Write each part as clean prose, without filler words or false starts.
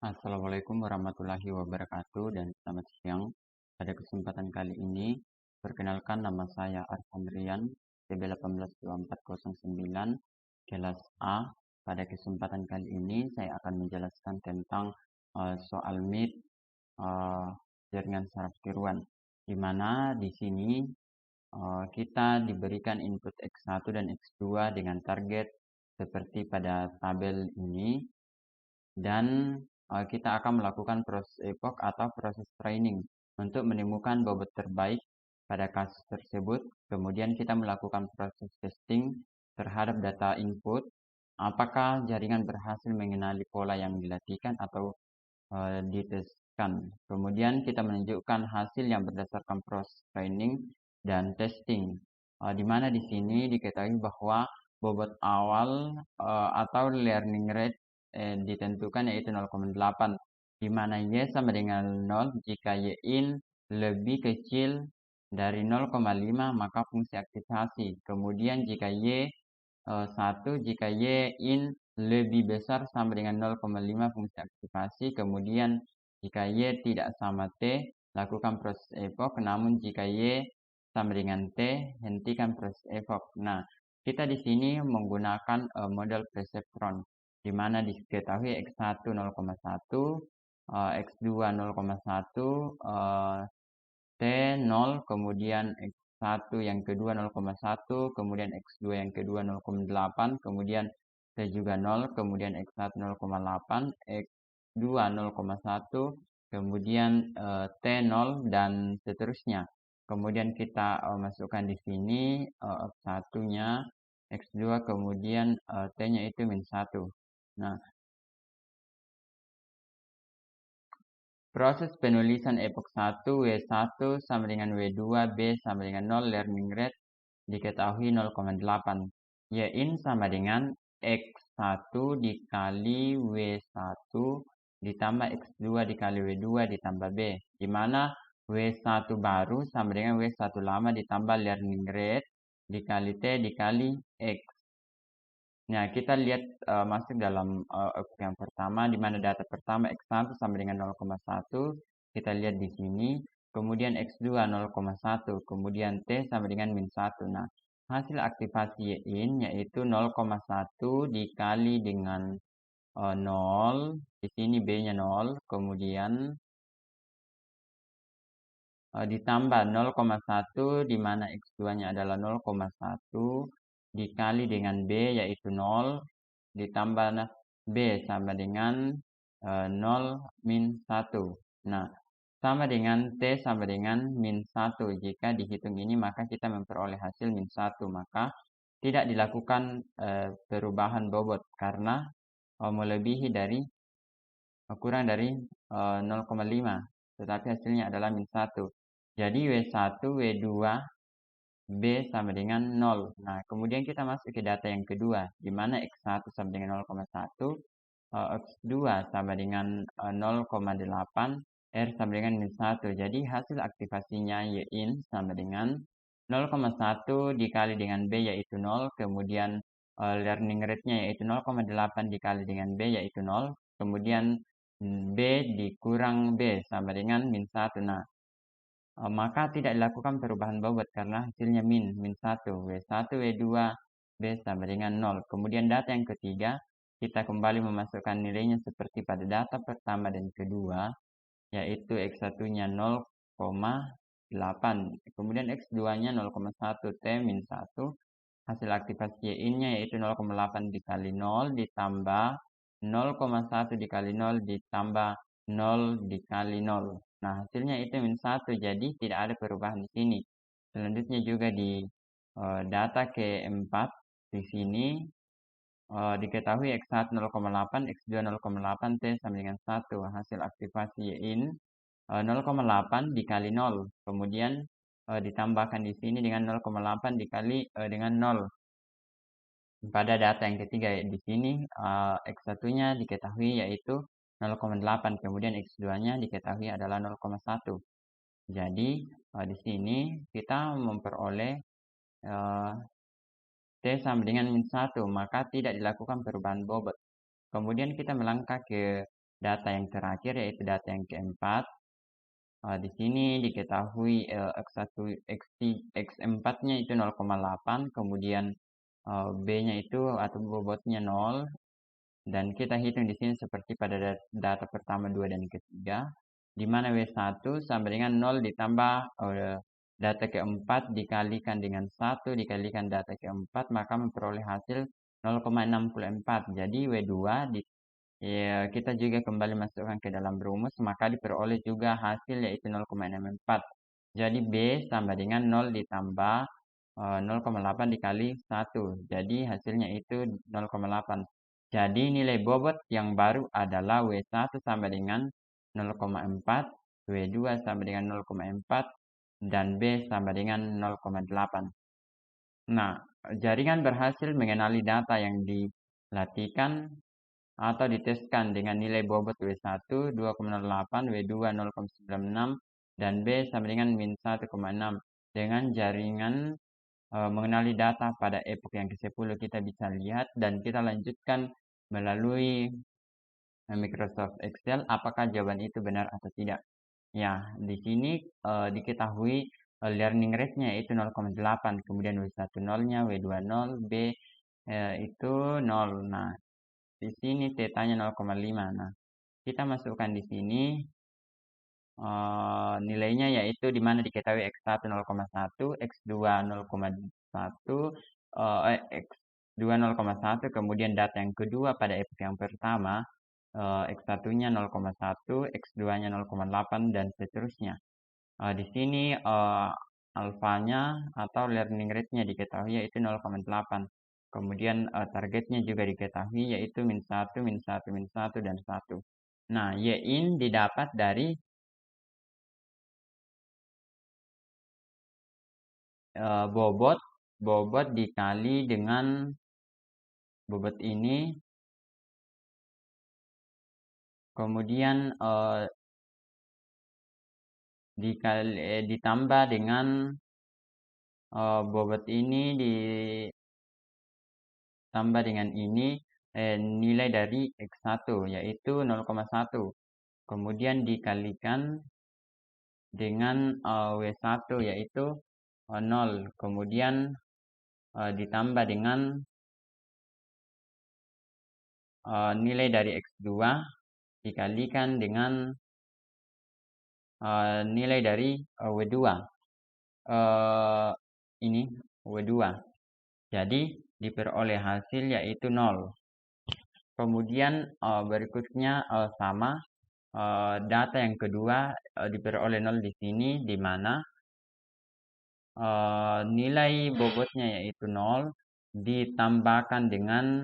Assalamualaikum warahmatullahi wabarakatuh dan selamat siang. Pada kesempatan kali ini, perkenalkan nama saya Arfan Rian, TB182409, kelas A. Pada kesempatan kali ini, saya akan menjelaskan tentang soal MIT jaringan saraf tiruan, di mana di sini kita diberikan input X1 dan X2 dengan target seperti pada tabel ini, dan kita akan melakukan proses epoch atau proses training untuk menemukan bobot terbaik pada kasus tersebut. Kemudian kita melakukan proses testing terhadap data input, apakah jaringan berhasil mengenali pola yang dilatihkan atau diteskan. Kemudian kita menunjukkan hasil yang berdasarkan proses training dan testing, di mana di sini diketahui bahwa bobot awal atau learning rate ditentukan yaitu 0,8, di mana Y sama dengan 0 jika Y in lebih kecil dari 0,5 maka fungsi aktivasi. Kemudian jika Y 1 jika Y in lebih besar sama dengan 0,5 fungsi aktivasi. Kemudian jika Y tidak sama T, lakukan proses epoch. Namun jika Y sama dengan T, hentikan proses epoch. Nah, kita di sini menggunakan model perseptron, di mana diketahui X1 0,1, X2 0,1, T 0, kemudian X1 yang kedua 0,1, kemudian X2 yang kedua 0,8, kemudian T juga 0, kemudian X1 0,8, X2 0,1, kemudian T 0, dan seterusnya. Kemudian kita masukkan di sini X1-nya, X2, kemudian T-nya itu min 1. Nah, proses penulisan epoch 1, W1 sama dengan W2, B sama dengan 0, learning rate diketahui 0,8. Y in sama dengan X1 dikali W1 ditambah X2 dikali W2 ditambah B, di mana W1 baru sama dengan W1 lama ditambah learning rate dikali T dikali X. Nah, kita lihat masuk dalam yang pertama, di mana data pertama X1 sama dengan 0,1. Kita lihat di sini. Kemudian X2 0,1. Kemudian T sama dengan min 1. Nah, hasil aktivasi Y in yaitu 0,1 dikali dengan 0. Di sini B-nya 0. Kemudian ditambah 0,1, di mana X2-nya adalah 0,1 dikali dengan B yaitu 0, ditambah B sama dengan 0 min 1. Nah, sama dengan T sama dengan min 1. Jika dihitung ini maka kita memperoleh hasil min 1. Maka tidak dilakukan perubahan bobot karena melebihi dari kurang dari 0,5. Tetapi hasilnya adalah min 1. Jadi W1, W2, B sama dengan 0. Nah, kemudian kita masuk ke data yang kedua, di mana X1 sama dengan 0,1, X2 sama dengan 0,8, R sama dengan min 1. Jadi hasil aktivasinya Y in sama dengan 0,1 dikali dengan B yaitu 0, kemudian learning rate-nya yaitu 0,8 dikali dengan B yaitu 0, kemudian B dikurang B sama dengan min 1. Nah, maka tidak dilakukan perubahan bobot karena hasilnya min 1, W1, W2, B sama dengan 0. Kemudian data yang ketiga, kita kembali memasukkan nilainya seperti pada data pertama dan kedua, yaitu X1-nya 0,8, kemudian X2-nya 0,1, T min 1, hasil aktivasi Y in-nya yaitu 0,8 dikali 0 ditambah 0,1 dikali 0 ditambah 0 dikali 0. Nah, hasilnya itu min 1, jadi tidak ada perubahan di sini. Selanjutnya juga di data keempat, di sini diketahui X1 0,8, X2 0,8, T sama dengan 1. Hasil aktivasi Y in 0,8 dikali 0. Kemudian ditambahkan di sini dengan 0,8 dikali dengan 0. Pada data yang ketiga di sini X1-nya diketahui yaitu 0,8, kemudian X2-nya diketahui adalah 0,1. Jadi di sini kita memperoleh T sama dengan min 1, maka tidak dilakukan perubahan bobot. Kemudian kita melangkah ke data yang terakhir yaitu data yang keempat. Di sini diketahui X1, X4-nya itu 0,8, kemudian B-nya itu atau bobotnya 0, dan kita hitung di sini seperti pada data pertama, 2, dan ketiga, di mana W1 sama dengan 0 ditambah data keempat dikalikan dengan 1 dikalikan data keempat, maka memperoleh hasil 0,64. Jadi W2 ya, kita juga kembali masukkan ke dalam rumus, maka diperoleh juga hasil yaitu 0,64. Jadi B sama dengan 0 ditambah 0,8 dikali 1. Jadi hasilnya itu 0,8. Jadi nilai bobot yang baru adalah W1 sama dengan 0,4, W2 sama dengan 0,4, dan B sama dengan 0,8. Nah, jaringan berhasil mengenali data yang dilatihkan atau diteskan dengan nilai bobot W1 2,08, W2 0,96, dan B sama dengan min 1,6. Dengan jaringan mengenali data pada epoch yang ke-10 kita bisa lihat, dan kita lanjutkan melalui Microsoft Excel apakah jawaban itu benar atau tidak. Ya, di sini diketahui learning rate-nya itu 0,8, kemudian W1 0-nya, W2 0, B itu 0. Nah, di sini θ-nya 0,5. Nah, kita masukkan di sini nilainya yaitu di mana diketahui X1 0,1, X2 0,1, X2 0,1, kemudian data yang kedua pada epoch yang pertama, X1-nya 0,1, X2-nya 0,8, dan seterusnya. Di sini alfanya atau learning rate-nya diketahui yaitu 0,8. Kemudian targetnya juga diketahui yaitu min 1, min 1, min 1, dan 1. Nah, Y-in didapat dari bobot dikali dengan bobot ini, kemudian ditambah dengan bobot ini ditambah dengan ini nilai dari X1 yaitu 0,1, kemudian dikalikan dengan W1 yaitu 0, kemudian ditambah dengan nilai dari X2 dikalikan dengan nilai dari W2 ini W2. Jadi diperoleh hasil yaitu 0. Kemudian berikutnya sama data yang kedua diperoleh 0 di sini, di mana nilai bobotnya yaitu 0 ditambahkan dengan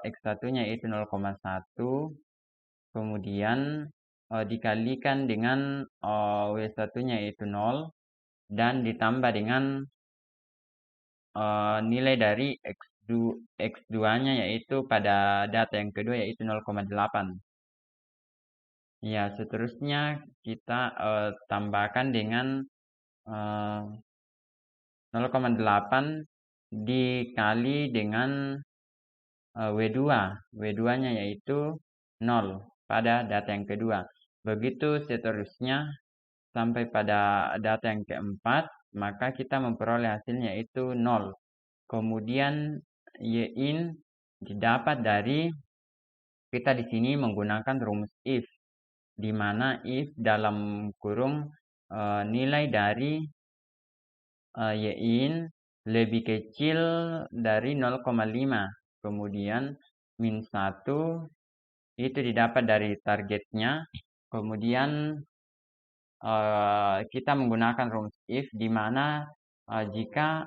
X1-nya yaitu 0,1, kemudian dikalikan dengan W1-nya yaitu 0, dan ditambah dengan nilai dari X2-nya yaitu pada data yang kedua yaitu 0,8. Ya, seterusnya kita tambahkan dengan 0,8 dikali dengan W2. W2-nya yaitu 0 pada data yang kedua. Begitu seterusnya sampai pada data yang keempat, maka kita memperoleh hasilnya yaitu 0. Kemudian Y-in didapat dari kita di sini menggunakan rumus if, di mana if dalam kurung nilai dari Y-in lebih kecil dari 0,5, kemudian min 1 itu didapat dari targetnya, kemudian kita menggunakan rumus if, di mana jika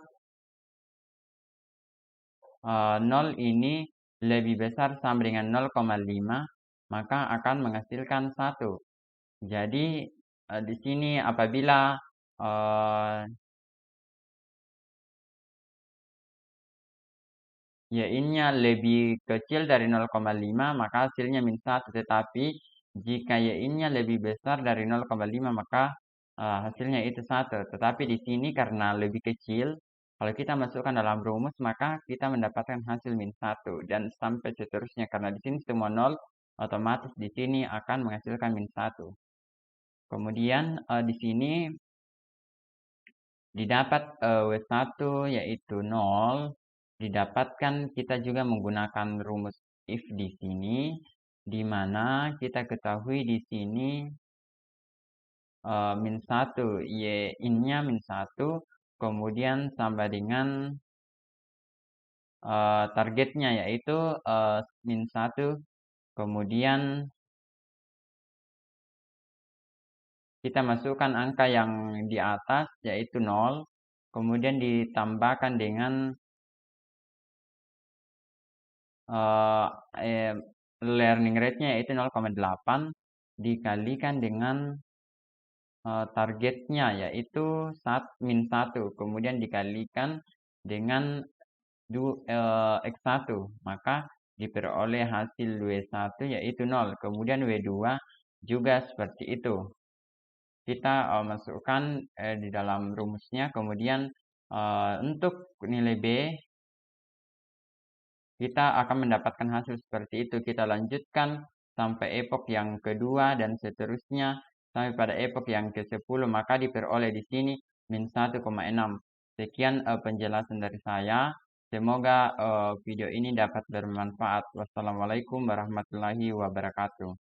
0 ini lebih besar sama dengan 0,5, maka akan menghasilkan 1. Jadi di sini apabila Y-in-nya lebih kecil dari 0,5, maka hasilnya min 1. Tetapi jika Y-in-nya lebih besar dari 0,5, maka hasilnya itu 1. Tetapi di sini karena lebih kecil, kalau kita masukkan dalam rumus, maka kita mendapatkan hasil min 1. Dan sampai seterusnya, karena di sini semua 0, otomatis di sini akan menghasilkan min 1. Kemudian di sini didapat W1 yaitu 0, didapatkan kita juga menggunakan rumus if di sini, di mana kita ketahui di sini min 1, in-nya min 1, kemudian sama dengan targetnya yaitu min 1, kemudian kita masukkan angka yang di atas yaitu 0, kemudian ditambahkan dengan learning rate-nya yaitu 0,8 dikalikan dengan targetnya yaitu min 1, kemudian dikalikan dengan X1, maka diperoleh hasil W1 yaitu 0, kemudian W2 juga seperti itu. Kita masukkan di dalam rumusnya, kemudian untuk nilai B kita akan mendapatkan hasil seperti itu. Kita lanjutkan sampai epok yang kedua dan seterusnya sampai pada epok yang ke-10, maka diperoleh di sini min 1,6. Sekian penjelasan dari saya. Semoga video ini dapat bermanfaat. Wassalamualaikum warahmatullahi wabarakatuh.